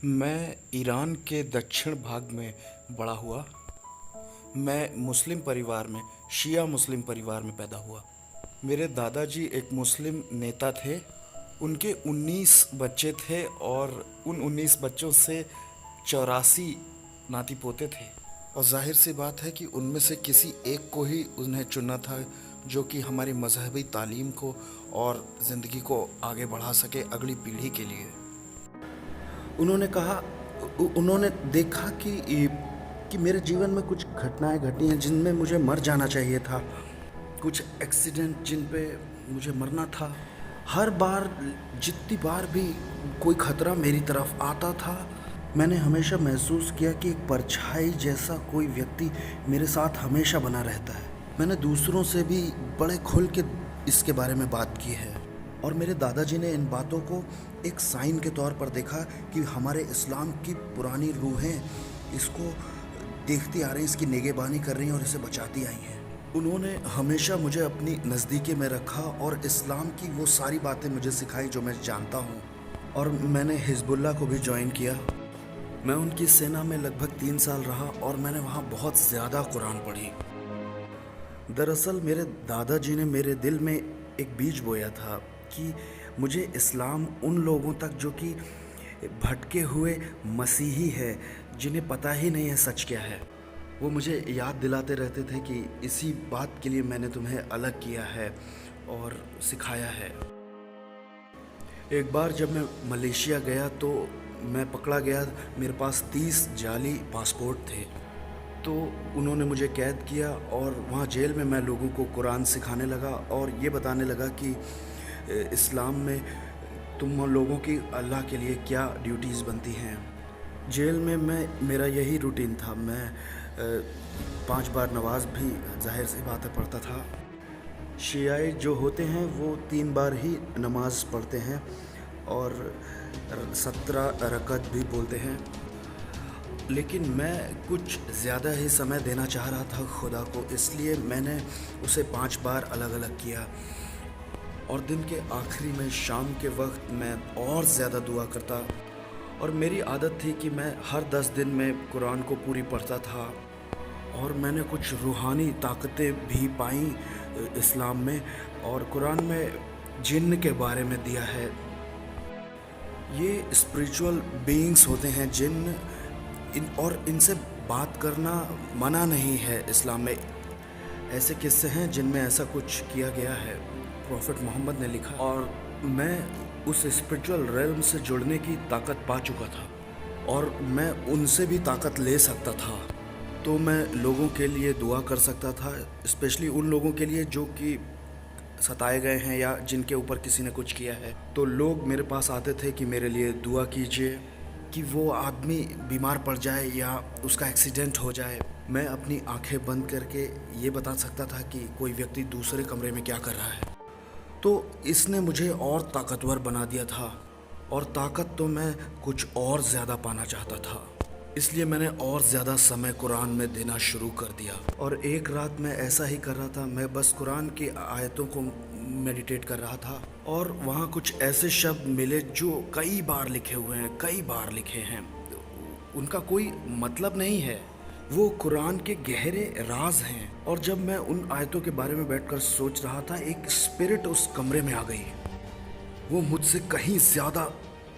मैं ईरान के दक्षिण भाग में बड़ा हुआ। मैं मुस्लिम परिवार में, शिया मुस्लिम परिवार में पैदा हुआ। मेरे दादाजी एक मुस्लिम नेता थे। उनके 19 बच्चे थे और उन 19 बच्चों से 84 नाती पोते थे। और जाहिर सी बात है कि उनमें से किसी एक को ही उन्हें चुनना था जो कि हमारी मजहबी तालीम को और ज़िंदगी को आगे बढ़ा सके अगली पीढ़ी के लिए। उन्होंने कहा, उन्होंने देखा कि मेरे जीवन में कुछ घटनाएं घटी हैं जिनमें मुझे मर जाना चाहिए था, कुछ एक्सीडेंट जिन पे मुझे मरना था। हर बार, जितनी बार भी कोई खतरा मेरी तरफ आता था, मैंने हमेशा महसूस किया कि एक परछाई जैसा कोई व्यक्ति मेरे साथ हमेशा बना रहता है। मैंने दूसरों से भी बड़े खुल के इसके बारे में बात की है और मेरे दादाजी ने इन बातों को एक साइन के तौर पर देखा कि हमारे इस्लाम की पुरानी रूहें इसको देखती आ रही हैं, इसकी निगहबानी कर रही हैं और इसे बचाती आई हैं। उन्होंने हमेशा मुझे अपनी नज़दीकी में रखा और इस्लाम की वो सारी बातें मुझे सिखाई जो मैं जानता हूँ। और मैंने हिजबुल्लाह को भी ज्वाइन किया। मैं उनकी सेना में लगभग 3 साल रहा और मैंने वहाँ बहुत ज़्यादा कुरान पढ़ी। दरअसल मेरे दादाजी ने मेरे दिल में एक बीज बोया था कि मुझे इस्लाम उन लोगों तक जो कि भटके हुए मसीही है, जिन्हें पता ही नहीं है सच क्या है, वो मुझे याद दिलाते रहते थे कि इसी बात के लिए मैंने तुम्हें अलग किया है और सिखाया है। एक बार जब मैं मलेशिया गया तो मैं पकड़ा गया। मेरे पास 30 जाली पासपोर्ट थे, तो उन्होंने मुझे कैद किया और वहाँ जेल में मैं लोगों को कुरान सिखाने लगा और ये बताने लगा कि इस्लाम में तुम लोगों की अल्लाह के लिए क्या ड्यूटीज़ बनती हैं। जेल में मेरा यही रूटीन था। मैं 5 बार नमाज भी जाहिर सी बात है पढ़ता था। शियाई जो होते हैं वो 3 बार ही नमाज पढ़ते हैं और 17 रकत भी बोलते हैं। लेकिन मैं कुछ ज़्यादा ही समय देना चाह रहा था खुदा को, इसलिए मैंने उसे 5 बार अलग अलग किया। और दिन के आखिरी में शाम के वक्त मैं और ज़्यादा दुआ करता। और मेरी आदत थी कि मैं हर 10 दिन में कुरान को पूरी पढ़ता था। और मैंने कुछ रूहानी ताकतें भी पाई इस्लाम में, और कुरान में जिन्न के बारे में दिया है। ये स्पिरिचुअल बीइंग्स होते हैं जिन्न, और इनसे बात करना मना नहीं है इस्लाम में। ऐसे किस्से हैं जिनमें ऐसा कुछ किया गया है, प्रॉफिट मोहम्मद ने लिखा। और मैं उस स्पिरिचुअल रेल्म से जुड़ने की ताकत पा चुका था और मैं उनसे भी ताकत ले सकता था। तो मैं लोगों के लिए दुआ कर सकता था, स्पेशली उन लोगों के लिए जो कि सताए गए हैं या जिनके ऊपर किसी ने कुछ किया है। तो लोग मेरे पास आते थे कि मेरे लिए दुआ कीजिए कि वो आदमी बीमार पड़ जाए या उसका एक्सीडेंट हो जाए। मैं अपनी आंखें बंद करके ये बता सकता था कि कोई व्यक्ति दूसरे कमरे में क्या कर रहा है। तो इसने मुझे और ताकतवर बना दिया था, और ताकत तो मैं कुछ और ज़्यादा पाना चाहता था। इसलिए मैंने और ज़्यादा समय कुरान में देना शुरू कर दिया। और एक रात मैं ऐसा ही कर रहा था। मैं बस कुरान की आयतों को मेडिटेट कर रहा था और वहाँ कुछ ऐसे शब्द मिले जो कई बार लिखे हुए हैं, कई बार लिखे हैं। उनका कोई मतलब नहीं है, वो कुरान के गहरे राज हैं। और जब मैं उन आयतों के बारे में बैठकर सोच रहा था, एक स्पिरिट उस कमरे में आ गई। वो मुझसे कहीं ज़्यादा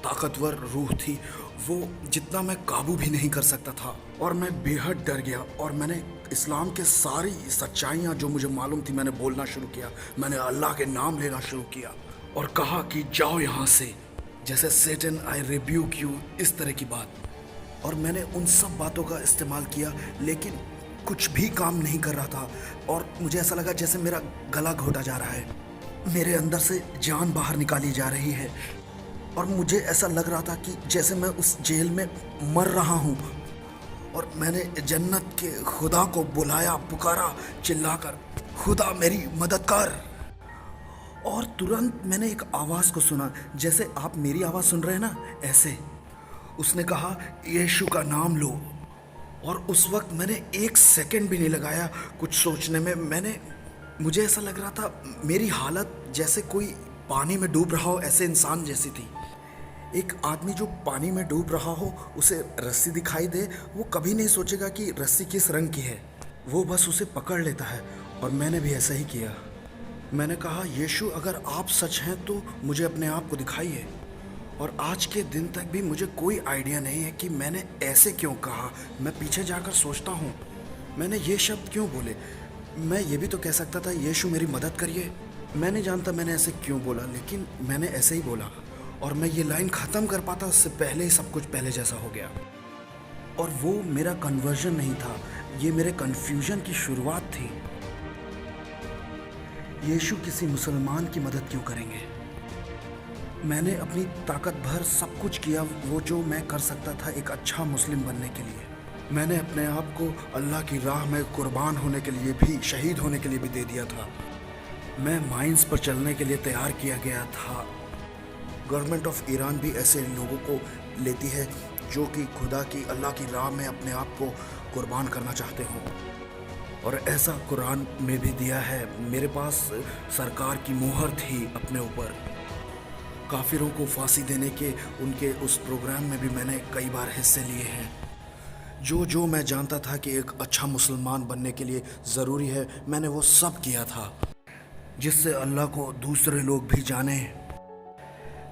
ताकतवर रूह थी, वो जितना मैं काबू भी नहीं कर सकता था। और मैं बेहद डर गया और मैंने इस्लाम के सारी सच्चाइयाँ जो मुझे मालूम थी मैंने बोलना शुरू किया। मैंने अल्लाह के नाम लेना शुरू किया और कहा कि जाओ यहाँ से, जैसे सेटन आई रिब्यूक यू, इस तरह की बात। और मैंने उन सब बातों का इस्तेमाल किया, लेकिन कुछ भी काम नहीं कर रहा था। और मुझे ऐसा लगा जैसे मेरा गला घोटा जा रहा है, मेरे अंदर से जान बाहर निकाली जा रही है। और मुझे ऐसा लग रहा था कि जैसे मैं उस जेल में मर रहा हूँ। और मैंने जन्नत के खुदा को बुलाया, पुकारा चिल्लाकर, खुदा मेरी मदद कर। और तुरंत मैंने एक आवाज़ को सुना, जैसे आप मेरी आवाज़ सुन रहे हैं ना, ऐसे। उसने कहा, यीशु का नाम लो। और उस वक्त मैंने 1 सेकंड भी नहीं लगाया कुछ सोचने में। मुझे ऐसा लग रहा था मेरी हालत जैसे कोई पानी में डूब रहा हो, ऐसे इंसान जैसी थी। एक आदमी जो पानी में डूब रहा हो, उसे रस्सी दिखाई दे, वो कभी नहीं सोचेगा कि रस्सी किस रंग की है, वो बस उसे पकड़ लेता है। और मैंने भी ऐसा ही किया। मैंने कहा, यीशु अगर आप सच हैं तो मुझे अपने आप को दिखाइए। और आज के दिन तक भी मुझे कोई आइडिया नहीं है कि मैंने ऐसे क्यों कहा। मैं पीछे जाकर सोचता हूँ, मैंने ये शब्द क्यों बोले। मैं ये भी तो कह सकता था, यीशु मेरी मदद करिए। मैं नहीं जानता मैंने ऐसे क्यों बोला, लेकिन मैंने ऐसे ही बोला। और मैं ये लाइन ख़त्म कर पाता उससे पहले ही सब कुछ पहले जैसा हो गया। और वो मेरा कन्वर्जन नहीं था, ये मेरे कन्फ्यूजन की शुरुआत थी। यीशु किसी मुसलमान की मदद क्यों करेंगे? मैंने अपनी ताकत भर सब कुछ किया वो जो मैं कर सकता था एक अच्छा मुस्लिम बनने के लिए। मैंने अपने आप को अल्लाह की राह में कुर्बान होने के लिए भी, शहीद होने के लिए भी दे दिया था। मैं माइंस पर चलने के लिए तैयार किया गया था। गवर्नमेंट ऑफ ईरान भी ऐसे लोगों को लेती है जो कि खुदा की, अल्लाह की राह में अपने आप को कुर्बान करना चाहते हों। और ऐसा कुरान में भी दिया है। मेरे पास सरकार की मुहर थी अपने ऊपर। काफिरों को फांसी देने के उनके उस प्रोग्राम में भी मैंने कई बार हिस्से लिए हैं। जो मैं जानता था कि एक अच्छा मुसलमान बनने के लिए ज़रूरी है, मैंने वो सब किया था, जिससे अल्लाह को दूसरे लोग भी जाने।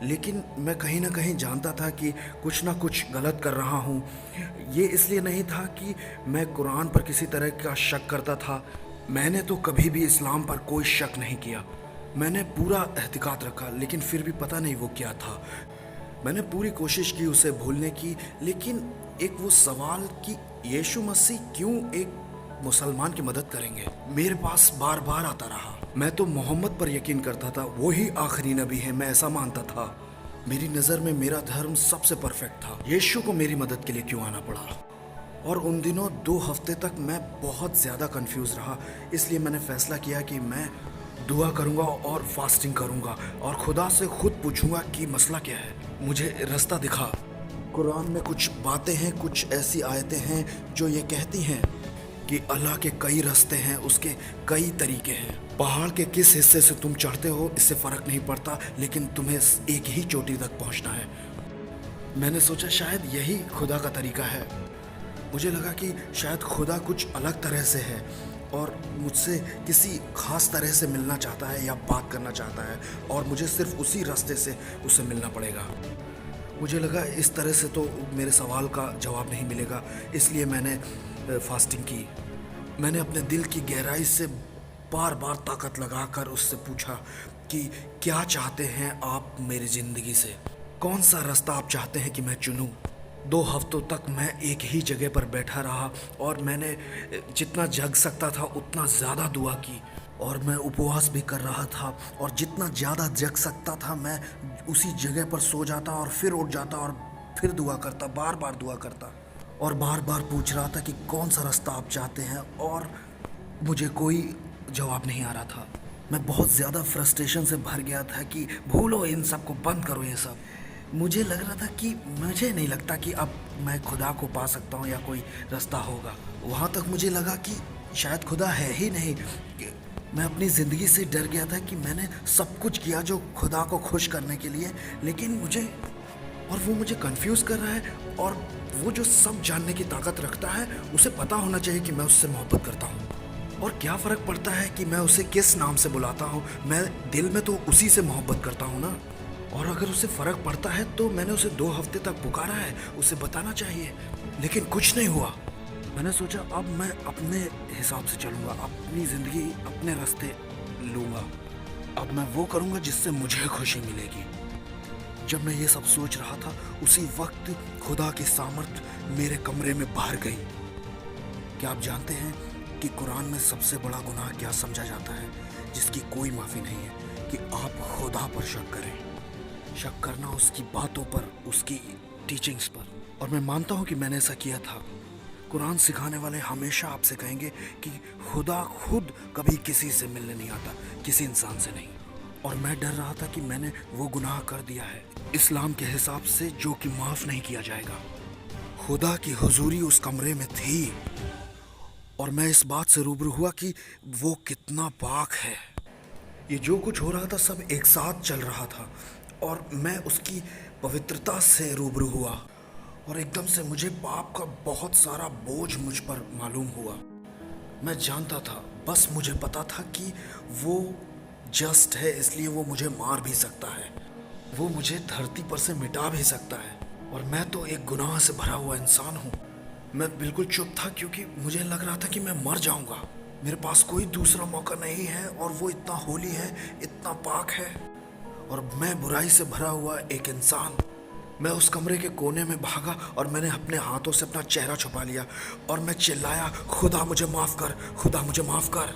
लेकिन मैं कहीं ना कहीं जानता था कि कुछ ना कुछ गलत कर रहा हूँ। ये इसलिए नहीं था कि मैं कुरान पर किसी तरह का शक करता था। मैंने तो कभी भी इस्लाम पर कोई शक नहीं किया। मैंने पूरा एहतिकाद रखा, लेकिन फिर भी पता नहीं वो क्या था। मैंने पूरी कोशिश की उसे भूलने की, लेकिन एक वो सवाल कि यीशु मसीह क्यों एक मुसलमान की मदद करेंगे, मेरे पास बार बार आता रहा। मैं तो मोहम्मद पर यकीन करता था, वो ही आखिरी नबी है, मैं ऐसा मानता था। मेरी नज़र में मेरा धर्म सबसे परफेक्ट था। यीशु को मेरी मदद के लिए क्यों आना पड़ा? और उन दिनों 2 हफ्ते तक मैं बहुत ज़्यादा कंफ्यूज रहा। इसलिए मैंने फैसला किया कि मैं दुआ करूंगा और फास्टिंग करूंगा और खुदा से खुद पूछूंगा कि मसला क्या है, मुझे रास्ता दिखा। कुरान में कुछ बातें हैं, कुछ ऐसी आयतें हैं जो ये कहती हैं कि अल्लाह के कई रास्ते हैं, उसके कई तरीके हैं। पहाड़ के किस हिस्से से तुम चढ़ते हो इससे फ़र्क नहीं पड़ता, लेकिन तुम्हें एक ही चोटी तक पहुंचना है। मैंने सोचा शायद यही खुदा का तरीका है। मुझे लगा कि शायद खुदा कुछ अलग तरह से है और मुझसे किसी खास तरह से मिलना चाहता है या बात करना चाहता है, और मुझे सिर्फ उसी रास्ते से उससे मिलना पड़ेगा। मुझे लगा इस तरह से तो मेरे सवाल का जवाब नहीं मिलेगा, इसलिए मैंने फास्टिंग की। मैंने अपने दिल की गहराई से बार बार ताकत लगाकर उससे पूछा कि क्या चाहते हैं आप मेरी ज़िंदगी से, कौन सा रास्ता आप चाहते हैं कि मैं चुनूं। 2 हफ्तों तक मैं एक ही जगह पर बैठा रहा और मैंने जितना जग सकता था उतना ज़्यादा दुआ की, और मैं उपवास भी कर रहा था। और जितना ज़्यादा जग सकता था मैं उसी जगह पर सो जाता और फिर उठ जाता और फिर दुआ करता, बार बार दुआ करता और बार बार पूछ रहा था कि कौन सा रास्ता आप चाहते हैं, और मुझे कोई जवाब नहीं आ रहा था। मैं बहुत ज़्यादा फ्रस्ट्रेशन से भर गया था कि भूलो इन सब को, बंद करो ये सब। मुझे लग रहा था कि मुझे नहीं लगता कि अब मैं खुदा को पा सकता हूँ या कोई रास्ता होगा। वहाँ तक मुझे लगा कि शायद खुदा है ही नहीं। मैं अपनी ज़िंदगी से डर गया था कि मैंने सब कुछ किया जो खुदा को खुश करने के लिए, लेकिन वो मुझे कंफ्यूज कर रहा है। और वो जो सब जानने की ताकत रखता है, उसे पता होना चाहिए कि मैं उससे मोहब्बत करता हूँ। और क्या फ़र्क पड़ता है कि मैं उसे किस नाम से बुलाता हूँ, मैं दिल में तो उसी से मोहब्बत करता हूँ ना। और अगर उसे फ़र्क पड़ता है तो मैंने उसे 2 हफ्ते तक पुकारा है, उसे बताना चाहिए, लेकिन कुछ नहीं हुआ। मैंने सोचा अब मैं अपने हिसाब से चलूँगा, अपनी ज़िंदगी अपने रास्ते लूँगा। अब मैं वो करूँगा जिससे मुझे खुशी मिलेगी। जब मैं ये सब सोच रहा था, उसी वक्त खुदा की सामर्थ मेरे कमरे में बाहर गई। क्या आप जानते हैं कि कुरान में सबसे बड़ा गुनाह क्या समझा जाता है, जिसकी कोई माफ़ी नहीं है? कि आप खुदा पर शक करें। शक करना उसकी बातों पर, उसकी टीचिंग्स पर। और मैं मानता हूँ कि मैंने ऐसा किया था। कुरान सिखाने वाले हमेशा आपसे कहेंगे कि खुदा खुद कभी किसी से मिलने नहीं आता, किसी इंसान से नहीं। और मैं डर रहा था कि मैंने वो गुनाह कर दिया है इस्लाम के हिसाब से, जो कि माफ़ नहीं किया जाएगा। खुदा की हुजूरी उस कमरे में थी और मैं इस बात से रूबरू हुआ कि वो कितना पाक है। ये जो कुछ हो रहा था सब एक साथ चल रहा था और मैं उसकी पवित्रता से रूबरू हुआ और एकदम से मुझे पाप का बहुत सारा बोझ मुझ पर मालूम हुआ। मैं जानता था, बस मुझे पता था कि वो जस्ट है, इसलिए वो मुझे मार भी सकता है, वो मुझे धरती पर से मिटा भी सकता है। और मैं तो एक गुनाह से भरा हुआ इंसान हूँ। मैं बिल्कुल चुप था क्योंकि मुझे लग रहा था कि मैं मर जाऊंगा। मेरे पास कोई दूसरा मौका नहीं है और वो इतना होली है, इतना पाक है, और मैं बुराई से भरा हुआ एक इंसान। मैं उस कमरे के कोने में भागा और मैंने अपने हाथों से अपना चेहरा छुपा लिया और मैं चिल्लाया, खुदा मुझे माफ़ कर, खुदा मुझे माफ़ कर।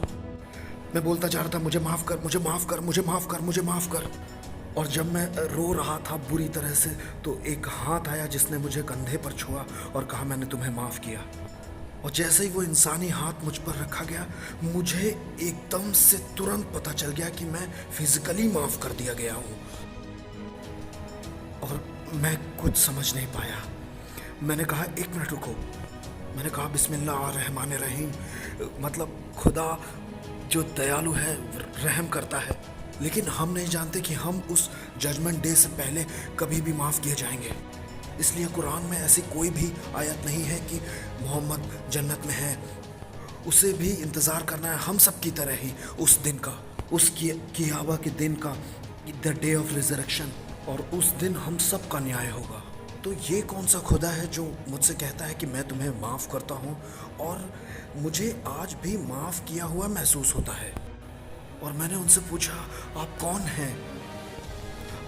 मैं बोलता जा रहा था, मुझे माफ़ कर, मुझे माफ़ कर, मुझे माफ़ कर, मुझे माफ़ कर। और जब मैं रो रहा था बुरी तरह से, तो एक हाथ आया जिसने मुझे कंधे पर छुआ और कहा, मैंने तुम्हें माफ़ किया। और जैसे ही वो इंसानी हाथ मुझ पर रखा गया, मुझे एकदम से तुरंत पता चल गया कि मैं फिजिकली माफ़ कर दिया गया हूँ। और मैं कुछ समझ नहीं पाया। मैंने कहा, एक मिनट रुको। मैंने कहा, बिस्मिल्लाहिर्रहमानिर्रहीम, मतलब खुदा जो दयालु है, रहम करता है, लेकिन हम नहीं जानते कि हम उस जजमेंट डे से पहले कभी भी माफ़ किए जाएंगे। इसलिए कुरान में ऐसी कोई भी आयत नहीं है कि मोहम्मद जन्नत में है। उसे भी इंतज़ार करना है हम सब की तरह ही, उस दिन का, उस क़ियामा के दिन का, द डे ऑफ रिजरेक्शन। और उस दिन हम सब का न्याय होगा। तो ये कौन सा खुदा है जो मुझसे कहता है कि मैं तुम्हें माफ़ करता हूँ और मुझे आज भी माफ़ किया हुआ महसूस होता है। और मैंने उनसे पूछा, आप कौन हैं?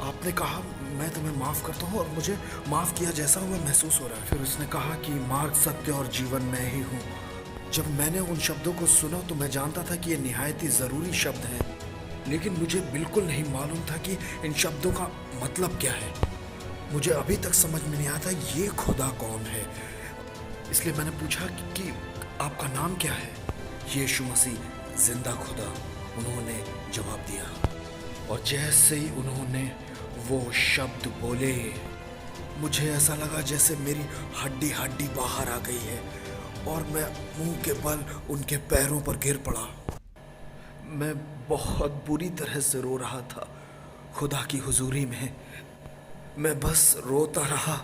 आपने कहा, मैं तुम्हें माफ़ करता हूँ और मुझे माफ़ किया जैसा हुआ महसूस हो रहा है। फिर उसने कहा कि मार्ग, सत्य और जीवन मैं ही हूँ। जब मैंने उन शब्दों को सुना तो मैं जानता था कि ये निहायत ही ज़रूरी शब्द हैं, लेकिन मुझे बिल्कुल नहीं मालूम था कि इन शब्दों का मतलब क्या है। मुझे अभी तक समझ में नहीं आता ये खुदा कौन है। इसलिए मैंने पूछा कि आपका नाम क्या है? यीशु मसीह, जिंदा खुदा, उन्होंने जवाब दिया। और जैसे ही उन्होंने वो शब्द बोले, मुझे ऐसा लगा जैसे मेरी हड्डी हड्डी बाहर आ गई है और मैं मुंह के बल उनके पैरों पर गिर पड़ा। मैं बहुत बुरी तरह से रो रहा था खुदा की हुजूरी में। मैं बस रोता रहा।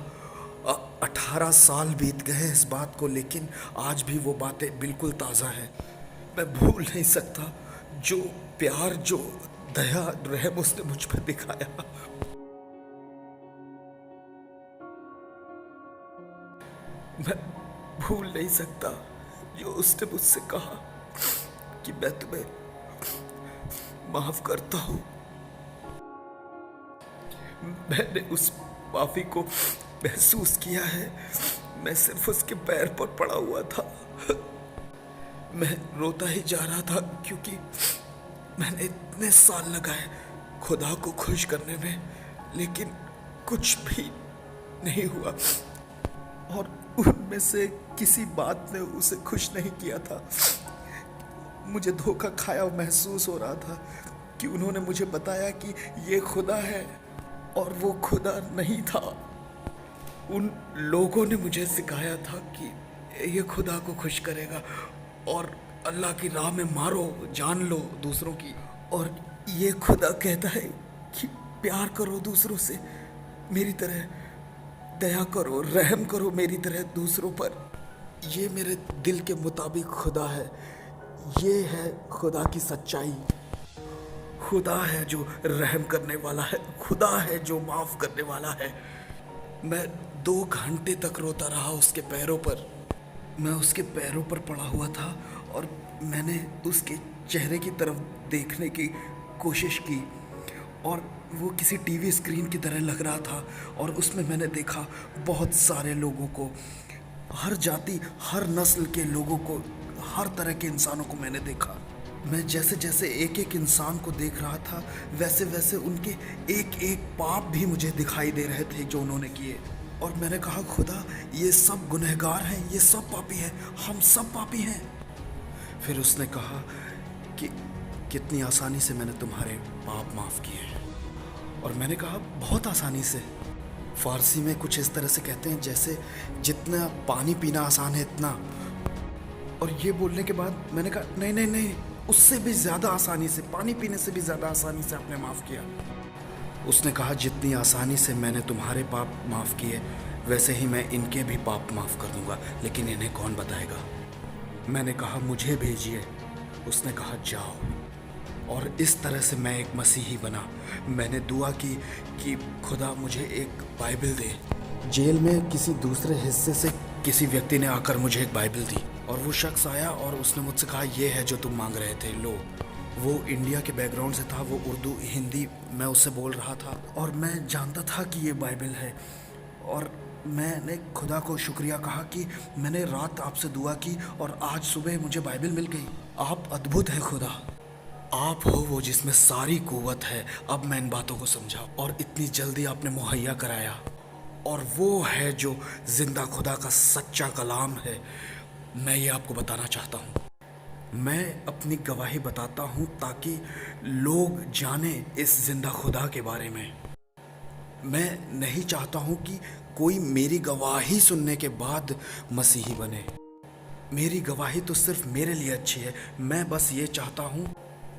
18 साल बीत गए इस बात को, लेकिन आज भी वो बातें बिल्कुल ताज़ा हैं। मैं भूल नहीं सकता जो प्यार, जो दया, रहम उसने मुझ पर दिखाया। मैं भूल नहीं सकता जो उसने मुझसे कहा कि मैं तुम्हें माफ करता हूँ। मैंने उस माफी को महसूस किया है। मैं सिर्फ उसके पैर पर पड़ा हुआ था। मैं रोता ही जा रहा था क्योंकि मैंने इतने साल लगाए खुदा को खुश करने में, लेकिन कुछ भी नहीं हुआ। और उनमें से किसी बात ने उसे खुश नहीं किया था। मुझे धोखा खाया महसूस हो रहा था कि उन्होंने मुझे बताया कि ये खुदा है और वो खुदा नहीं था। उन लोगों ने मुझे सिखाया था कि ये खुदा को खुश करेगा और अल्लाह की राह में मारो, जान लो दूसरों की। और ये खुदा कहता है कि प्यार करो दूसरों से, मेरी तरह दया करो, रहम करो मेरी तरह दूसरों पर। ये मेरे दिल के मुताबिक खुदा है। ये है खुदा की सच्चाई। खुदा है जो रहम करने वाला है, खुदा है जो माफ़ करने वाला है। मैं 2 घंटे तक रोता रहा उसके पैरों पर। मैं उसके पैरों पर पड़ा हुआ था और मैंने उसके चेहरे की तरफ देखने की कोशिश की और वो किसी टीवी स्क्रीन की तरह लग रहा था। और उसमें मैंने देखा बहुत सारे लोगों को, हर जाति, हर नस्ल के लोगों को, हर तरह के इंसानों को मैंने देखा। मैं जैसे जैसे एक एक इंसान को देख रहा था, वैसे वैसे उनके एक एक पाप भी मुझे दिखाई दे रहे थे जो उन्होंने किए। और मैंने कहा, खुदा ये सब गुनहगार हैं, ये सब पापी हैं, हम सब पापी हैं। फिर उसने कहा कि कितनी आसानी से मैंने तुम्हारे पाप माफ़ किए। और मैंने कहा, बहुत आसानी से। फ़ारसी में कुछ इस तरह से कहते हैं जैसे जितना पानी पीना आसान है इतना। और ये बोलने के बाद मैंने कहा, नहीं नहीं नहीं, उससे भी ज़्यादा आसानी से, पानी पीने से भी ज़्यादा आसानी से आपने माफ़ किया। उसने कहा, जितनी आसानी से मैंने तुम्हारे पाप माफ़ किए वैसे ही मैं इनके भी पाप माफ़ कर दूंगा, लेकिन इन्हें कौन बताएगा। मैंने कहा, मुझे भेजिए। उसने कहा, जाओ। और इस तरह से मैं एक मसीही बना। मैंने दुआ की कि खुदा मुझे एक बाइबल दे। जेल में किसी दूसरे हिस्से से किसी व्यक्ति ने आकर मुझे एक बाइबल दी और वो शख्स आया और उसने मुझसे कहा, ये है जो तुम मांग रहे थे, लो। वो इंडिया के बैकग्राउंड से था, वो उर्दू हिंदी मैं उससे बोल रहा था और मैं जानता था कि ये बाइबल है। और मैंने खुदा को शुक्रिया कहा कि मैंने रात आपसे दुआ की और आज सुबह मुझे बाइबल मिल गई। आप अद्भुत है खुदा, आप हो वो जिसमें सारी कुव्वत है। अब मैं इन बातों को समझा और इतनी जल्दी आपने मुहैया कराया। और वो है जो जिंदा खुदा का सच्चा कलाम है। मैं ये आपको बताना चाहता हूँ। मैं अपनी गवाही बताता हूँ ताकि लोग जाने इस जिंदा खुदा के बारे में। मैं नहीं चाहता हूँ कि कोई मेरी गवाही सुनने के बाद मसीही बने। मेरी गवाही तो सिर्फ मेरे लिए अच्छी है। मैं बस ये चाहता हूँ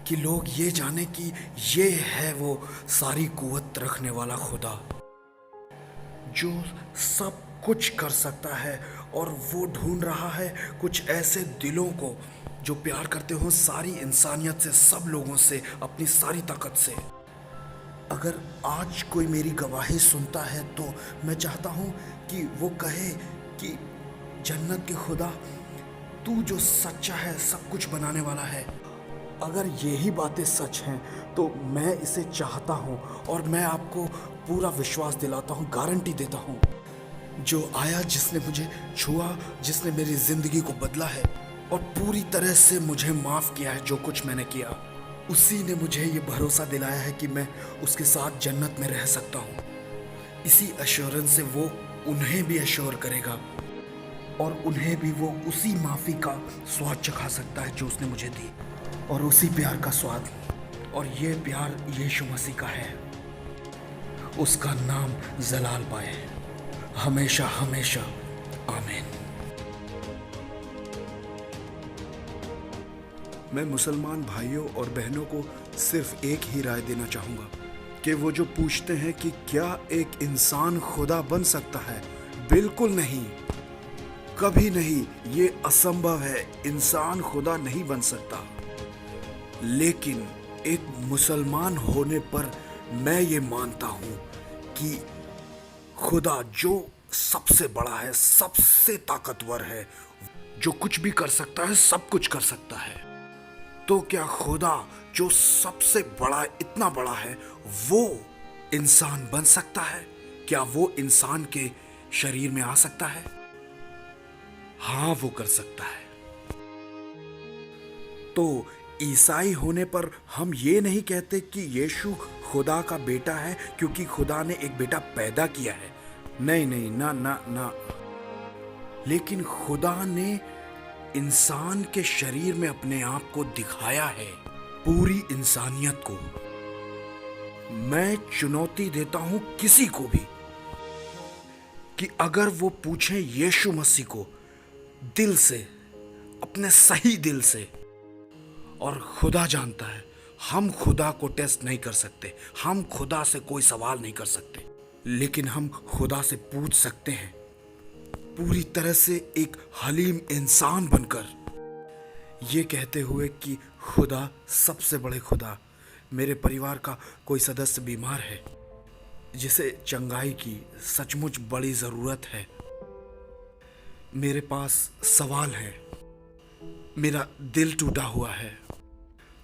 कि लोग ये जाने कि ये है वो सारी कुव्वत रखने वाला खुदा जो सब कुछ कर सकता है। और वो ढूंढ रहा है कुछ ऐसे दिलों को जो प्यार करते हो सारी इंसानियत से, सब लोगों से, अपनी सारी ताकत से। अगर आज कोई मेरी गवाही सुनता है तो मैं चाहता हूँ कि वो कहे कि जन्नत के खुदा, तू जो सच्चा है, सब कुछ बनाने वाला है। अगर यही बातें सच हैं तो मैं इसे चाहता हूँ और मैं आपको पूरा विश्वास दिलाता हूँ, गारंटी देता हूँ। जो आया, जिसने मुझे छुआ, जिसने मेरी ज़िंदगी को बदला है और पूरी तरह से मुझे माफ़ किया है जो कुछ मैंने किया, उसी ने मुझे ये भरोसा दिलाया है कि मैं उसके साथ जन्नत में रह सकता हूँ। इसी एश्योरेंस से वो उन्हें भी एश्योर करेगा और उन्हें भी वो उसी माफ़ी का स्वाद चखा सकता है जो उसने मुझे दी, और उसी प्यार का स्वाद। और ये प्यार यीशु मसीह का है। उसका नाम जलाल पाए हमेशा हमेशा। आमीन। मैं मुसलमान भाइयों और बहनों को सिर्फ एक ही राय देना चाहूँगा कि वो जो पूछते हैं कि क्या एक इंसान खुदा बन सकता है, बिल्कुल नहीं, कभी नहीं। ये असंभव है। इंसान खुदा नहीं बन सकता। लेकिन एक मुसलमान होने पर मैं ये मानता हूँ कि खुदा जो सबसे बड़ा है, सबसे ताकतवर है, जो कुछ भी कर सकता है, सब कुछ कर सकता है, तो क्या खुदा जो सबसे बड़ा, इतना बड़ा है, वो इंसान बन सकता है? क्या वो इंसान के शरीर में आ सकता है? हाँ, वो कर सकता है। तो ईसाई होने पर हम ये नहीं कहते कि यीशु खुदा का बेटा है क्योंकि खुदा ने एक बेटा पैदा किया है। नहीं नहीं, ना ना ना। लेकिन खुदा ने इंसान के शरीर में अपने आप को दिखाया है, पूरी इंसानियत को। मैं चुनौती देता हूं किसी को भी कि अगर वो पूछें यीशु मसीह को दिल से, अपने सही दिल से, और खुदा जानता है हम खुदा को टेस्ट नहीं कर सकते, हम खुदा से कोई सवाल नहीं कर सकते, लेकिन हम खुदा से पूछ सकते हैं पूरी तरह से एक हलीम इंसान बनकर, ये कहते हुए कि खुदा, सबसे बड़े खुदा, मेरे परिवार का कोई सदस्य बीमार है जिसे चंगाई की सचमुच बड़ी ज़रूरत है। मेरे पास सवाल है, मेरा दिल टूटा हुआ है,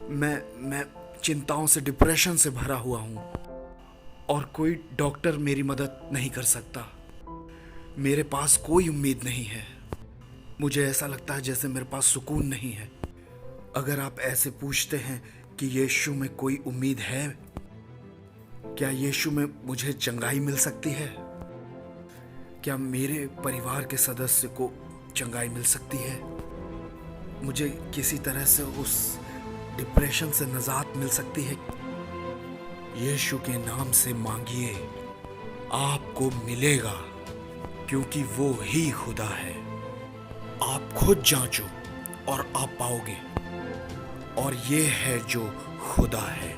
मैं चिंताओं से, डिप्रेशन से भरा हुआ हूँ और कोई डॉक्टर मेरी मदद नहीं कर सकता। मेरे पास कोई उम्मीद नहीं है। मुझे ऐसा लगता है जैसे मेरे पास सुकून नहीं है। अगर आप ऐसे पूछते हैं कि यीशु में कोई उम्मीद है, क्या यीशु में मुझे चंगाई मिल सकती है, क्या मेरे परिवार के सदस्य को चंगाई मिल सकती है, मुझे किसी तरह से उस डिप्रेशन से निजात मिल सकती है, यीशु के नाम से मांगिए, आपको मिलेगा, क्योंकि वो ही खुदा है। आप खुद जांचो और आप पाओगे, और ये है जो खुदा है।